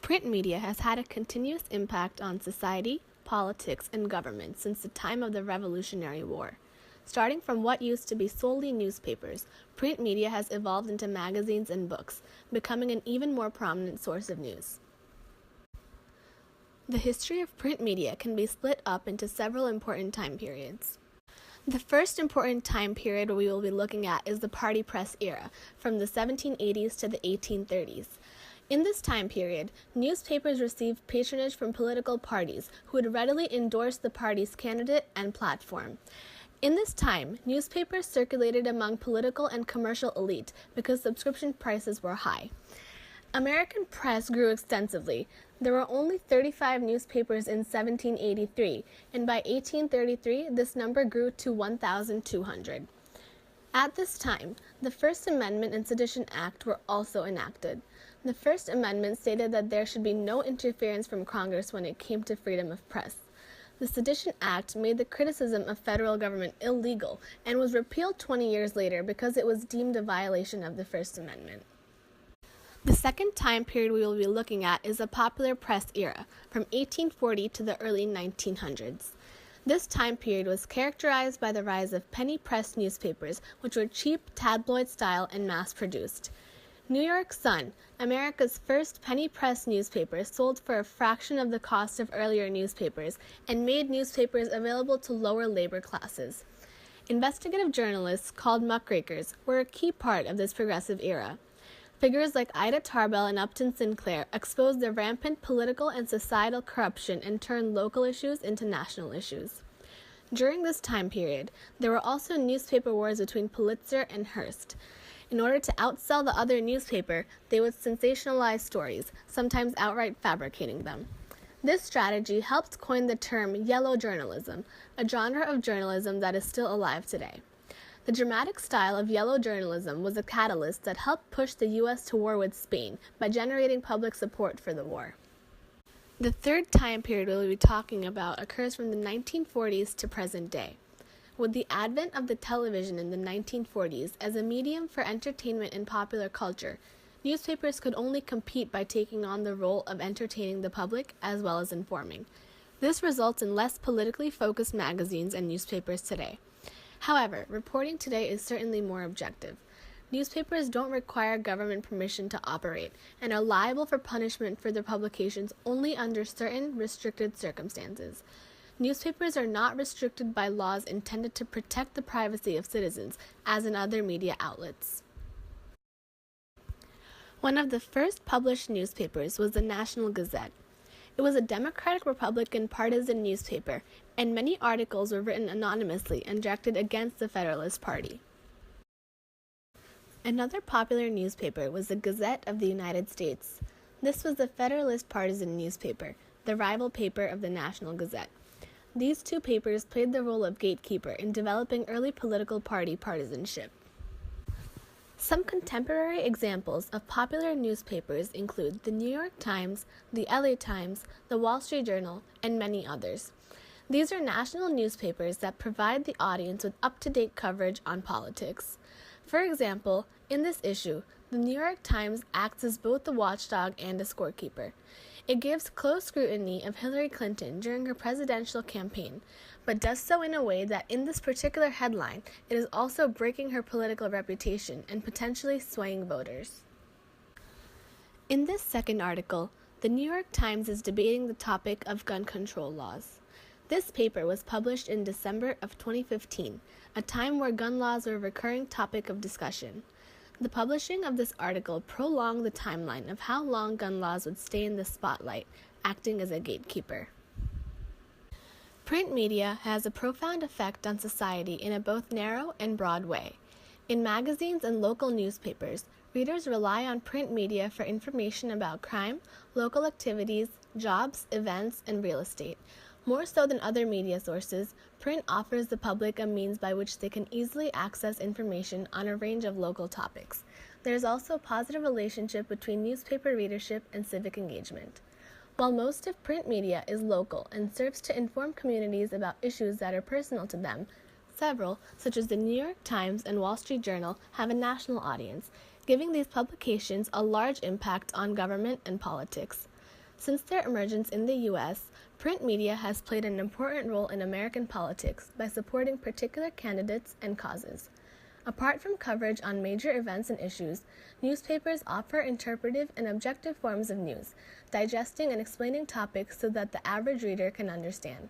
Print media has had a continuous impact on society, politics, and government since the time of the Revolutionary War. Starting from what used to be solely newspapers, print media has evolved into magazines and books, becoming an even more prominent source of news. The history of print media can be split up into several important time periods. The first important time period we will be looking at is the party press era, from the 1780s to the 1830s. In this time period, newspapers received patronage from political parties who would readily endorse the party's candidate and platform. In this time, newspapers circulated among political and commercial elite because subscription prices were high. American press grew extensively. There were only 35 newspapers in 1783, and by 1833, this number grew to 1,200. At this time, the First Amendment and Sedition Act were also enacted. The First Amendment stated that there should be no interference from Congress when it came to freedom of press. The Sedition Act made the criticism of federal government illegal and was repealed 20 years later because it was deemed a violation of the First Amendment. The second time period we will be looking at is the popular press era, from 1840 to the early 1900s. This time period was characterized by the rise of penny press newspapers, which were cheap, tabloid style, and mass-produced. New York Sun, America's first penny press newspaper, sold for a fraction of the cost of earlier newspapers and made newspapers available to lower labor classes. Investigative journalists, called muckrakers, were a key part of this progressive era. Figures like Ida Tarbell and Upton Sinclair exposed the rampant political and societal corruption and turned local issues into national issues. During this time period, there were also newspaper wars between Pulitzer and Hearst. In order to outsell the other newspaper, they would sensationalize stories, sometimes outright fabricating them. This strategy helped coin the term yellow journalism, a genre of journalism that is still alive today. The dramatic style of yellow journalism was a catalyst that helped push the U.S. to war with Spain by generating public support for the war. The third time period we'll be talking about occurs from the 1940s to present day. With the advent of the television in the 1940s as a medium for entertainment and popular culture, newspapers could only compete by taking on the role of entertaining the public as well as informing. This results in less politically focused magazines and newspapers today. However, reporting today is certainly more objective. Newspapers don't require government permission to operate and are liable for punishment for their publications only under certain restricted circumstances. Newspapers are not restricted by laws intended to protect the privacy of citizens, as in other media outlets. One of the first published newspapers was the National Gazette. It was a Democratic-Republican partisan newspaper, and many articles were written anonymously and directed against the Federalist Party. Another popular newspaper was the Gazette of the United States. This was the Federalist partisan newspaper, the rival paper of the National Gazette. These two papers played the role of gatekeeper in developing early political party partisanship. Some contemporary examples of popular newspapers include the New York Times, the LA Times, the Wall Street Journal, and many others. These are national newspapers that provide the audience with up-to-date coverage on politics. For example, in this issue, the New York Times acts as both the watchdog and a scorekeeper. It gives close scrutiny of Hillary Clinton during her presidential campaign, but does so in a way that in this particular headline, it is also breaking her political reputation and potentially swaying voters. In this second article, the New York Times is debating the topic of gun control laws. This paper was published in December of 2015, a time where gun laws were a recurring topic of discussion. The publishing of this article prolonged the timeline of how long gun laws would stay in the spotlight, acting as a gatekeeper. Print media has a profound effect on society in a both narrow and broad way. In magazines and local newspapers, readers rely on print media for information about crime, local activities, jobs, events, and real estate. More so than other media sources, print offers the public a means by which they can easily access information on a range of local topics. There is also a positive relationship between newspaper readership and civic engagement. While most of print media is local and serves to inform communities about issues that are personal to them, several, such as the New York Times and Wall Street Journal, have a national audience, giving these publications a large impact on government and politics. Since their emergence in the U.S., print media has played an important role in American politics by supporting particular candidates and causes. Apart from coverage on major events and issues, newspapers offer interpretive and objective forms of news, digesting and explaining topics so that the average reader can understand.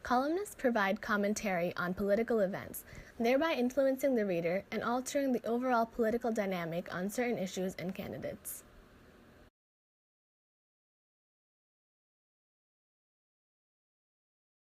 Columnists provide commentary on political events, thereby influencing the reader and altering the overall political dynamic on certain issues and candidates.